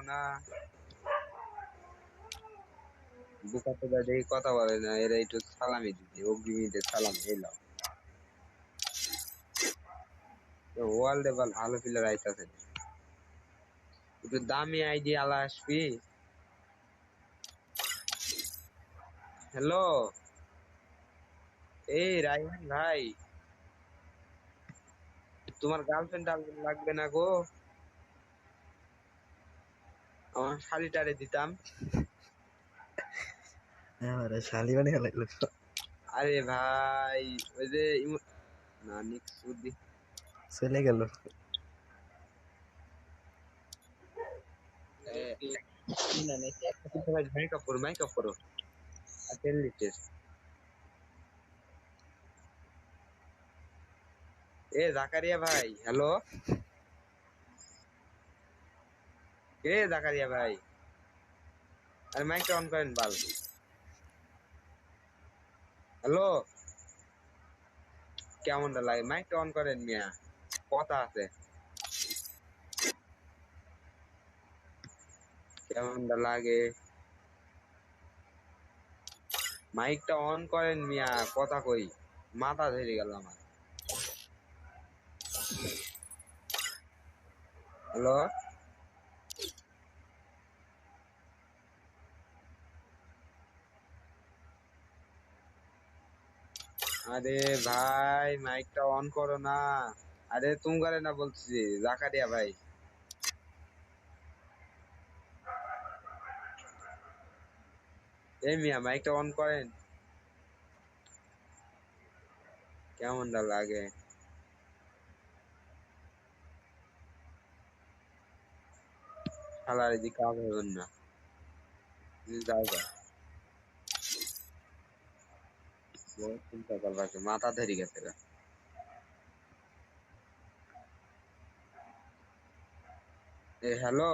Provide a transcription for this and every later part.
না বুকাতে দেখি কথা বলে না এরা একটু সালামি দিতে অগ্রিমিতে সালাম এলাম ওয়ার্ল্ডে ভালো প্লেয়ার আইতাছে একটু দামি আইডি আলা আসবি হ্যালো এই রাইহান ভাই তোমার গার্লফ্রেন্ড লাগবে না গো আমার শাড়িটারে দিতাম আরে শালি বানিয়ে লাগলো আরে ভাই ওই যে না নিক্স বুদ্ধি চলে গেল মেকআপ করো আর তেল দিচ্ছে এ জাকারিয়া ভাই হ্যালো এ জাকারিয়া ভাই আরে মাইকটা অন করেন বাল হ্যালো কেমনটা লাগে মাইকটা অন করেন মিয়া কথা আছে কেমনটা লাগে মাইকটা অন করেন মিয়া কথা কই মাথা ধরে গেল আমার হ্যালো আরে ভাই মাইকটা অন করো না আরে তুমি করে না বলছি জাকারিয়া ভাই এই মিয়া মাইকটা অন করেন কেমনটা লাগে শালার এদিকে কাজ হবেন না যাও যাও বহুত চিন্তা করবা মাথা ধরে গেছে গা। এ হ্যালো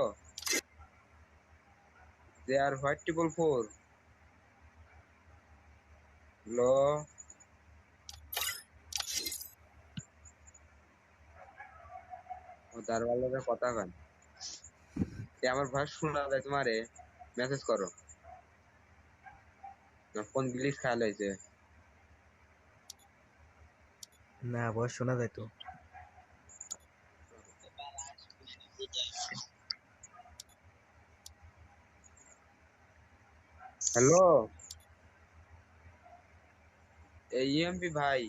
দে আর হোয়াইট ট্রিপল ফোর হ্যালো ও দারওয়ালের কথা কন আমার ভয়েস শোনা যায় তোমারে মেসেজ করো ফোন গ্লিচ খেয়াল হয়েছে না বয়স শোনা যায় তো হ্যালো এই ইএমপি ভাই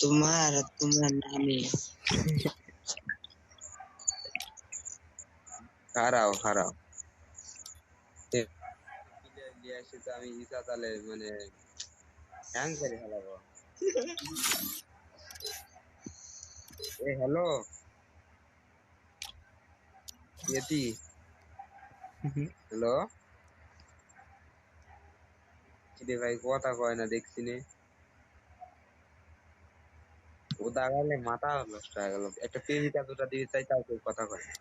তোমার নামে খারাও এসে তো আমি ইসা তালে মানে হ্যাং করে ফেলাবো এ হ্যালো ইয়েতি হ্যালো রে ভাই কথা কয় না দেখছি নে ও দাঁড়ালে মাথা নষ্ট হয়ে গেল একটা পেজিটা দুটা দিয়ে চাই তাও কেউ কথা কয় না।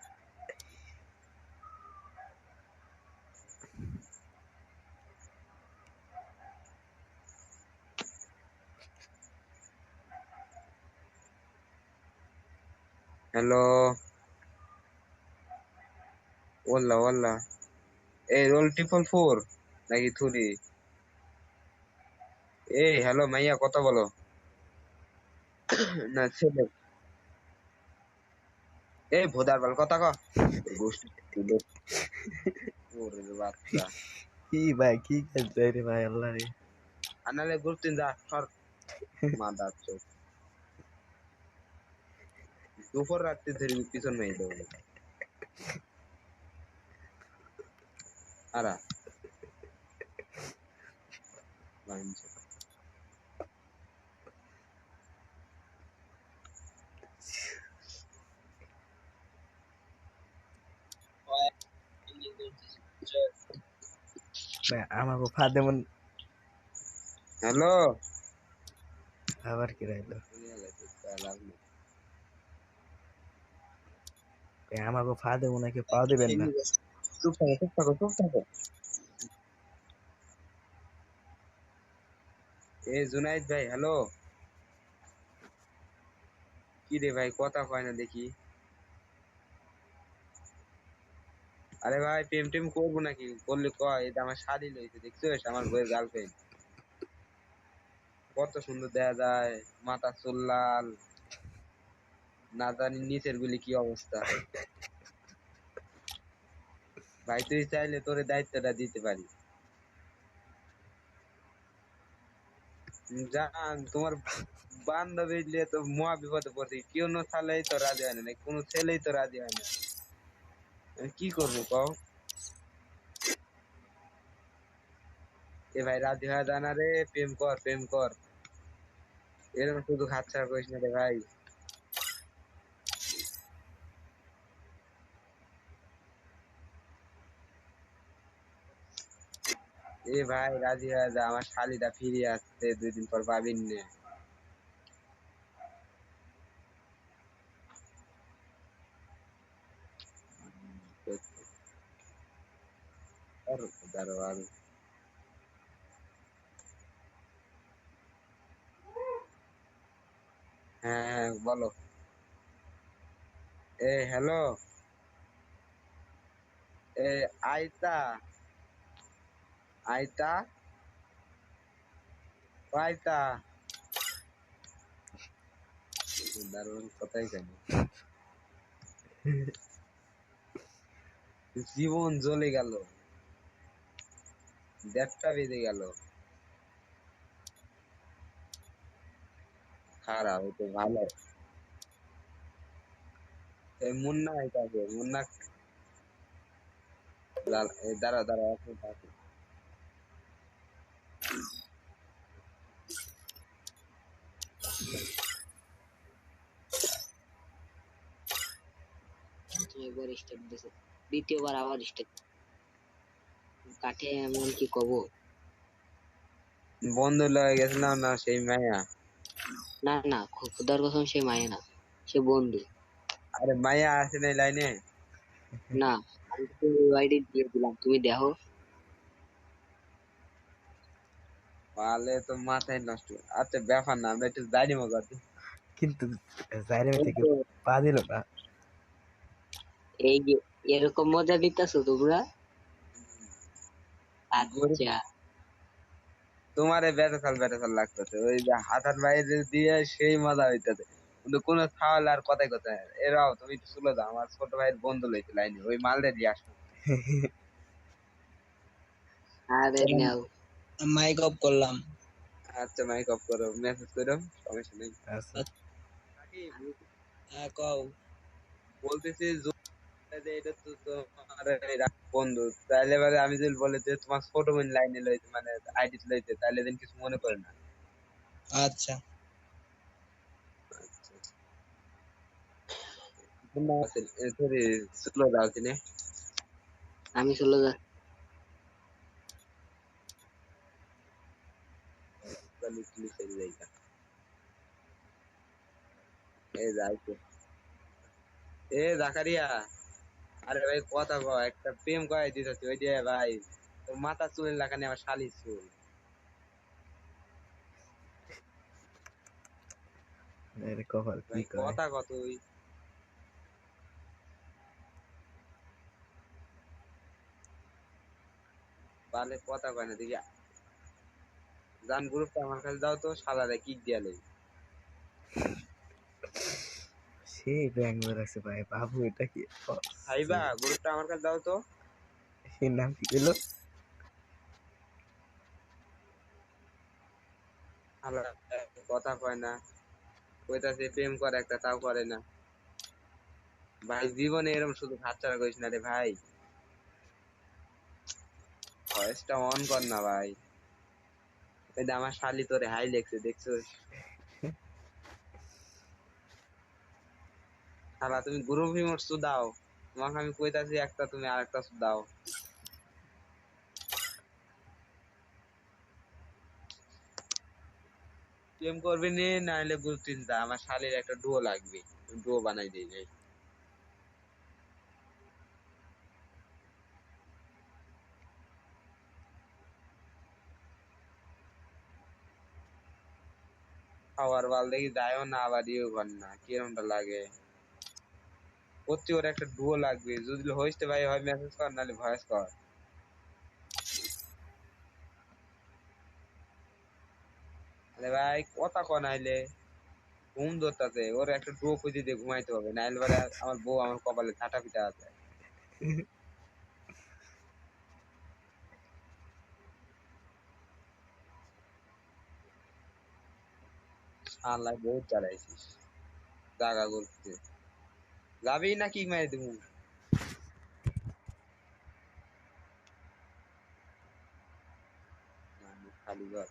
হ্যালো ওল্লা এই রোল ট্রিপল ফোর নাকি থুরি এই হ্যালো মাইয়া কথা বলো না ছেলে এই ভোদার বাল কথা ক গোষ্ঠী ওরে বাচ্চা কি ভাই কি খেলছে রে ভাই আল্লাহ রে আনালে ঘুরতে যা সর মাদা চোখ দুপুর রাত্রি ধরে পিছন মেয়ে দেবো আরা বাঞ্চে ভাই আমাকে ফাঁদে মন হ্যালো আবার কি রাইলো আমাকে ফাঁদে মনে কি পাও দিবেন না চুপ থাকো এ জুনাইদ ভাই হ্যালো কি রে ভাই, কথা কয় না দেখি। আরে ভাই, প্রেম টেম করবো নাকি? করলে কয়, এটা আমার শালি লইছে, দেখছিস আমার বইয়ের গার্লফ্রেন্ড। কত সুন্দর দেখা যায়, মাথা চুল লাল, না জানি নিচের গুলি কি অবস্থা। ভাই তুই চাইলে তোর দায়িত্বটা দিতে পারি। জান তোমার বান্ধবী নিয়ে তো মহা বিপদে পড়ছি, কেউ না ছালেই তো রাজি হয় না, কোনো ছেলেই তো রাজি হয় না। আমি কি করবো কও? এ ভাই রাজি হয় জানা রে, প্রেম কর প্রেম কর, এরকম শুধু হাতছাড়া করিস না রে ভাই। এ ভাই রাজি হয়ে যা, আমার শালিটা ফিরে আসছে 2 দিন পর, পাবিন নে। দারোয়ান, হ্যাঁ হ্যাঁ বলো। এ হ্যালো, এ আইতা, আইতা, ও আইতা। দারোয়ান কথাই কেন, জীবন জ্বলে গেল, 1:30টা বেজে গেল। খারাপ হইতো ভালো। এই মুন্না আইতাছে, মুন্না। দাঁড়া দাঁড়া, এক মিনিট আসো। একবার স্টেপ দিছে, দ্বিতীয়বার আবার স্টেপ কাঠে, এমন কি কব। বন্ধু লয়ে গেছিলাম না সেই মাইয়া। না না, খোদার কসম সে মায়ে না, সে বন্ধু। আরে মাইয়া আসে নাই লাইনে। না, আমি তো আইডি দিয়ে দিলাম, তুমি দেখো। পালে তো মাথায় নষ্ট। আচ্ছা ব্যাপার না, আমরা একটু জানি মজা। কিন্তু জাইরে এই থেকে তো, পা দিল না। এই যে এরকম মজা দিতেছো তোমরা। গরিব, আচ্ছা, তোমারে বেটা চাল লাগতেছে, ওই যে হাতার বাইরে দিয়ে সেই মজা হইতেছে, কিন্তু কোনো খাওয়ালে আর কথাই কথা। এরাও তুমি একটু চলে যাও, আমার ছোট ভাইয়ের বন্ধু লইতে লাইনে, ওই মালটা দিয়ে আসো। আরে নাও। মাইক অফ করলাম। আচ্ছা মাইক অফ করো, মেসেজ করো, সমস্যা নেই। আচ্ছা, সাকিব, আমি, হ্যাঁ কও। বলতেছি যে এটা তো তোমার এই বন্ধু, তাইলে এবারে আমি যদি বলে যে তোমার ছোট বোন লাইনে লইতে, মানে আইডি লইতে, তাইলে দিন কিছু মনে করে না। আচ্ছা, আচ্ছা, সরি, চলে যাও তিনি। আমি চলে যাচ্ছি। এই যাইছে, এ জাকারিয়া। আরে ভাই কথা কয়, একটা প্রেম কয় দিতেছি, ওই যে ভাই তোর মাথা চুলের লাগানি আমার শালির চুল। এর কপাল কি ভাই কয়। কথা কত ওই, বালে কথা কয় না দেখি। জান গ্রুপটা আমার কাছে দাও তো, শালারে কিক দিয়া লই। সেই ব্যাঙ্গালোর আছে ভাই, বাবু এটা কি খাইবা, গ্রুপটা আমার কাছে দাও তো। এর নাম কি পেলো? শালা কথা কয় না, কইতাছে প্রেম করে একটা, তাও করে না। ভাই জীবনে এরকম শুধু হাতছাড়া করিস না রে ভাই, ভয়েসটা অন কর না ভাই। এই যে আমার শালি তোরে হাই লেখছে, দেখছোস? শালা তুমি গ্রুপ ইমোটস তো দাও, তোমাকে আমি কইতাছি একটা, তুমি আরেকটা দাও। প্রেম করবি নি, না হলে গ্রুপ চিন্তা, আমার শালির একটা ডুও লাগবে, ডুও বানাই দিই যাই। খাওয়ার বাল দেখি যায়ও না আবার ইয়েও ঘর না কিরমটা লাগে করছি ওর একটা ডুও লাগবে যদি হইতে ভাই হয় মেসেজ কর নাহলে ভয়েস কর আরে ভাই কথা কন আইলে ঘুম ধরতাছে ওর একটা ডুও খুঁজে দিয়ে ঘুমাইতে হবে নাইলে পরে আমার বউ আমার কপালে ঝাঁটা পিটা আছে আল্লাহ বহুত জ্বালাইছিস জাগা করতে যাবি নাকি মাই দিমু খালি ঘর